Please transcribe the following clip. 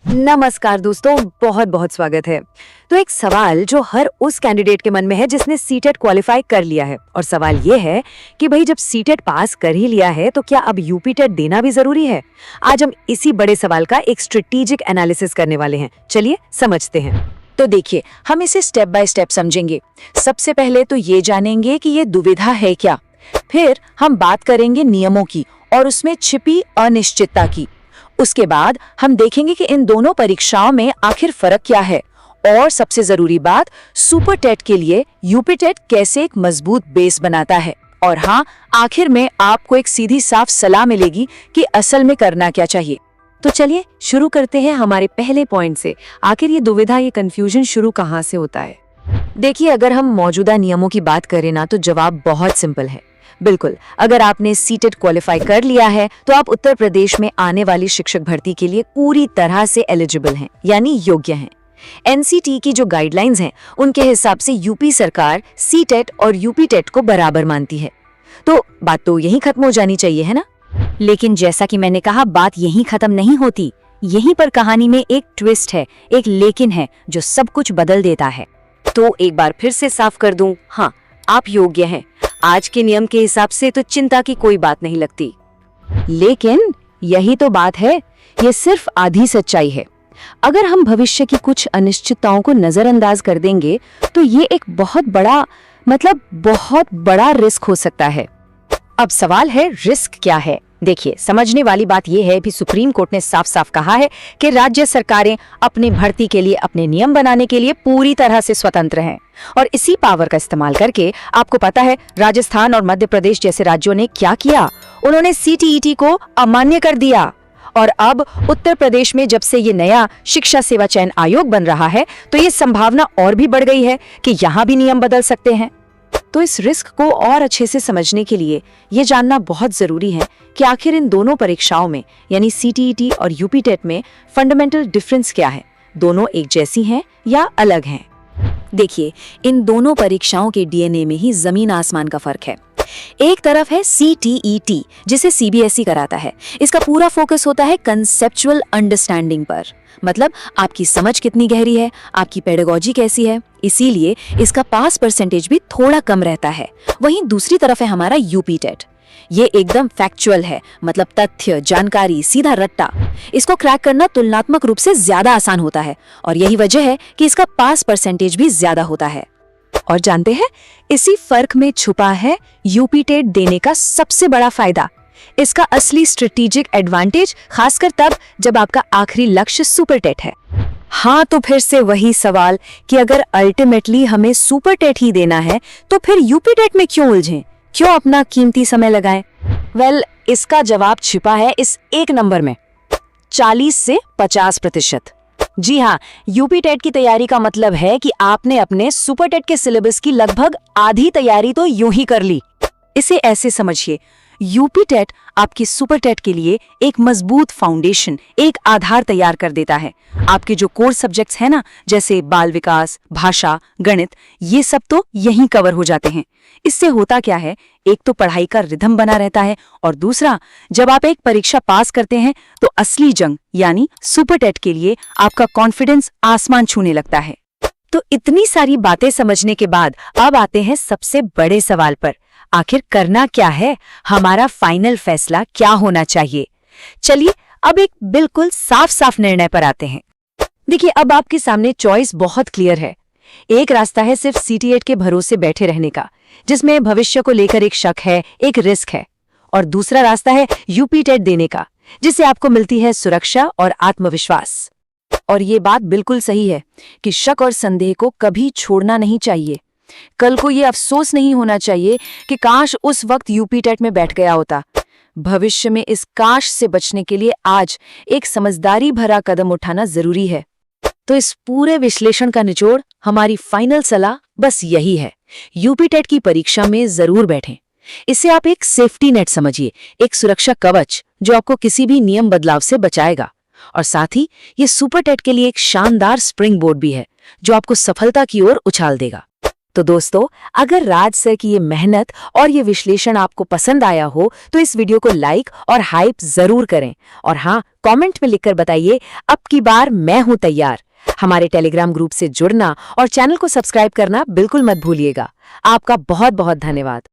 नमस्कार दोस्तों, बहुत बहुत स्वागत है। तो एक सवाल जो हर उस कैंडिडेट के मन में है जिसने सीटेट क्वालिफाई कर लिया है, और सवाल ये है कि भाई जब सीटेट पास कर ही लिया है तो क्या अब यूपीटेट देना भी जरूरी है। आज हम इसी बड़े सवाल का एक स्ट्रेटेजिक एनालिसिस करने वाले हैं। चलिए समझते हैं। तो देखिए, हम इसे स्टेप बाय स्टेप समझेंगे। सबसे पहले तो ये जानेंगे कि ये दुविधा है क्या। फिर हम बात करेंगे नियमों की और उसमें छिपी अनिश्चितता की। उसके बाद हम देखेंगे कि इन दोनों परीक्षाओं में आखिर फर्क क्या है, और सबसे जरूरी बात, सुपर टेट के लिए यूपीटेट कैसे एक मजबूत बेस बनाता है। और हाँ, आखिर में आपको एक सीधी साफ सलाह मिलेगी कि असल में करना क्या चाहिए। तो चलिए शुरू करते हैं हमारे पहले पॉइंट से। आखिर ये दुविधा, ये कंफ्यूजन शुरू कहाँ से होता है। देखिए, अगर हम मौजूदा नियमों की बात करें ना, तो जवाब बहुत सिंपल है। बिल्कुल, अगर आपने सीटेट क्वालिफाई कर लिया है तो आप उत्तर प्रदेश में आने वाली शिक्षक भर्ती के लिए पूरी तरह से एलिजिबल हैं, यानी योग्य हैं। एनसीटी की जो गाइडलाइंस हैं, उनके हिसाब से यूपी सरकार सीटेट और यूपीटेट को बराबर मानती है। तो बात तो यहीं खत्म हो जानी चाहिए, है ना। लेकिन जैसा कि मैंने कहा, बात यहीं खत्म नहीं होती। यहीं पर कहानी में एक ट्विस्ट है, एक लेकिन है जो सब कुछ बदल देता है। तो एक बार फिर से साफ कर दूं, हाँ, आप योग्य हैं। आज के नियम के हिसाब से तो चिंता की कोई बात नहीं लगती। लेकिन यही तो बात है, ये सिर्फ आधी सच्चाई है। अगर हम भविष्य की कुछ अनिश्चितताओं को नजरअंदाज कर देंगे तो ये एक बहुत बड़ा रिस्क हो सकता है। अब सवाल है, रिस्क क्या है। देखिए, समझने वाली बात यह है कि सुप्रीम कोर्ट ने साफ साफ कहा है कि राज्य सरकारें अपनी भर्ती के लिए अपने नियम बनाने के लिए पूरी तरह से स्वतंत्र हैं। और इसी पावर का इस्तेमाल करके आपको पता है राजस्थान और मध्य प्रदेश जैसे राज्यों ने क्या किया। उन्होंने सीटीईटी को अमान्य कर दिया। और अब उत्तर प्रदेश में जब से ये नया शिक्षा सेवा चयन आयोग बन रहा है, तो ये संभावना और भी बढ़ गई है कि यहाँ भी नियम बदल सकते हैं। तो इस रिस्क को और अच्छे से समझने के लिए ये जानना बहुत जरूरी है कि आखिर इन दोनों परीक्षाओं में, यानी सीटीईटी और यूपीटेट में फंडामेंटल डिफरेंस क्या है। दोनों एक जैसी हैं या अलग हैं? देखिए, इन दोनों परीक्षाओं के डीएनए में ही जमीन आसमान का फर्क है। एक तरफ है सीटीईटी, जिसे सीबीएसई कराता है। इसका पूरा फोकस होता है कंसेप्चुअल अंडरस्टैंडिंग पर, मतलब आपकी समझ कितनी गहरी है, आपकी पेडागोजी कैसी है। इसीलिए इसका पास परसेंटेज भी थोड़ा कम रहता है। वहीं दूसरी तरफ है हमारा यूपीटेट। ये एकदम फैक्चुअल है, मतलब तथ्य, जानकारी, सीधा रट्टा। इसको क्रैक करना तुलनात्मक रूप से ज्यादा आसान होता है, और यही वजह है कि इसका पास परसेंटेज भी ज्यादा होता है। और जानते हैं, इसी फर्क में छुपा है यूपीटेट देने का सबसे बड़ा फायदा। इसका असली स्ट्रेटेजिक एडवांटेज खासकर तब जब आपका आखिरी लक्ष्य सुपरटेट है। हाँ, तो फिर से वही सवाल कि अगर अल्टीमेटली हमें सुपरटेट ही देना है तो फिर यूपीटेट में क्यों उलझें, क्यों अपना कीमती समय लगाएं? वेल, इसका जवाब छिपा है इस एक नंबर में, 40 से 50%। जी हाँ, यूपीटेट की तैयारी का मतलब है कि आपने अपने सुपरटेट के सिलेबस की लगभग आधी तैयारी तो यूं ही कर ली। इसे ऐसे समझिए, यूपीटेट आपकी सुपरटेट के लिए एक मजबूत फाउंडेशन, एक आधार तैयार कर देता है। आपके जो कोर सब्जेक्ट्स हैं ना, जैसे बाल विकास, भाषा, गणित, ये सब तो यहीं कवर हो जाते हैं। इससे होता क्या है, एक तो पढ़ाई का रिदम बना रहता है, और दूसरा, जब आप एक परीक्षा पास करते हैं तो असली जंग यानी सुपरटेट के लिए आपका कॉन्फिडेंस आसमान छूने लगता है। तो इतनी सारी बातें समझने के बाद अब आते हैं सबसे बड़े सवाल पर। आखिर करना क्या है, हमारा फाइनल फैसला क्या होना चाहिए। चलिए अब एक बिल्कुल साफ साफ निर्णय पर आते हैं। देखिए, अब आपके सामने चॉइस बहुत क्लियर है। एक रास्ता है सिर्फ सीटीएट के भरोसे बैठे रहने का, जिसमें भविष्य को लेकर एक शक है, एक रिस्क है। और दूसरा रास्ता है यूपीटेट देने का, जिससे आपको मिलती है सुरक्षा और आत्मविश्वास। और ये बात बिल्कुल सही है कि शक और संदेह को कभी छोड़ना नहीं चाहिए। कल को ये अफसोस नहीं होना चाहिए कि काश उस वक्त यूपीटेट में बैठ गया होता। भविष्य में इस काश से बचने के लिए आज एक समझदारी भरा कदम उठाना जरूरी है। तो इस पूरे विश्लेषण का निचोड़, हमारी फाइनल सलाह बस यही है, यूपीटेट की परीक्षा में जरूर बैठें। इसे आप एक सेफ्टी नेट समझिए, एक सुरक्षा कवच जो आपको किसी भी नियम बदलाव से बचाएगा। और साथ ही ये सुपरटेट के लिए एक शानदार स्प्रिंग बोर्ड भी है जो आपको सफलता की ओर उछाल देगा। तो दोस्तों, अगर राज सर की ये मेहनत और ये विश्लेषण आपको पसंद आया हो तो इस वीडियो को लाइक और हाइप जरूर करें। और हाँ, कमेंट में लिखकर बताइए, अब की बार मैं हूं तैयार। हमारे टेलीग्राम ग्रुप से जुड़ना और चैनल को सब्सक्राइब करना बिल्कुल मत भूलिएगा। आपका बहुत बहुत धन्यवाद।